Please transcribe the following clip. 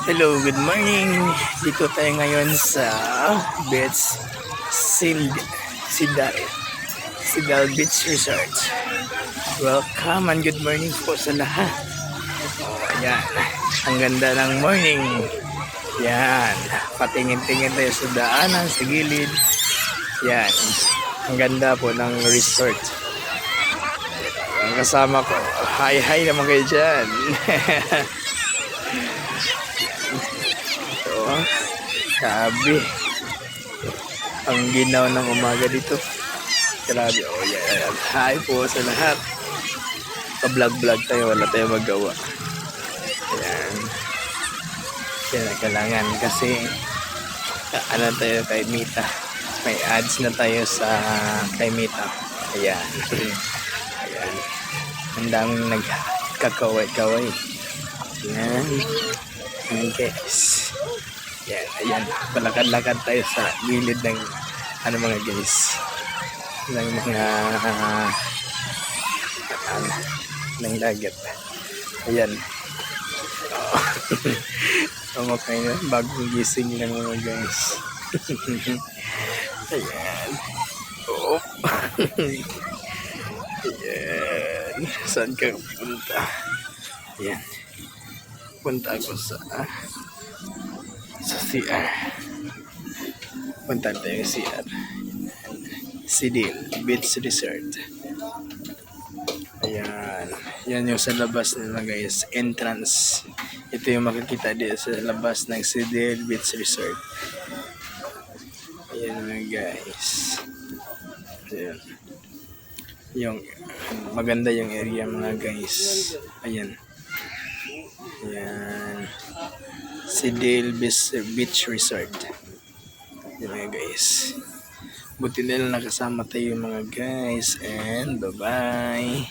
Hello, good morning. Dito tayo ngayon sa Beach Sidal Beach Resort. Welcome and good morning po sa lahat. Ayan, ang ganda ng morning. Yan, patingin-tingin tayo sa daanan, sa gilid. Yan, ang ganda po ng resort. Ang kasama ko, hi naman kayo dyan. Grabe. Ang ginaw ng umaga dito. Grabe. Oh, yeah. Hi po sa lahat. Pa-vlog tayo. Wala tayo magawa. Ayan. Kaya kailangan kasi ano tayo kay Mita. May ads na tayo sa kay Mita. Ayan. Ayan. Ang daming nagkakaway-kaway. Ayan. Ayan guys. Yan, ayan, palakad-lakad tayo sa gilid ng mga guys, ng mga ng dagat. Ayan. Okay na, bagong gising lang mga guys. Ayan. Oh. Ayan. Saan ka punta? Ayan. Punta ako sa CR. Punta tayo sa CR. Sidil Beach Resort. Ayan. Yan yung sa labas nila guys. Entrance. Ito yung makikita dito sa labas ng Sidil Beach Resort. Ayan mga guys. Ayan. Yung maganda yung area mga guys. Ayan. Ayan. Sidil Beach Resort. Yan mga guys. Buti nila nakasama tayo mga guys. And bye-bye.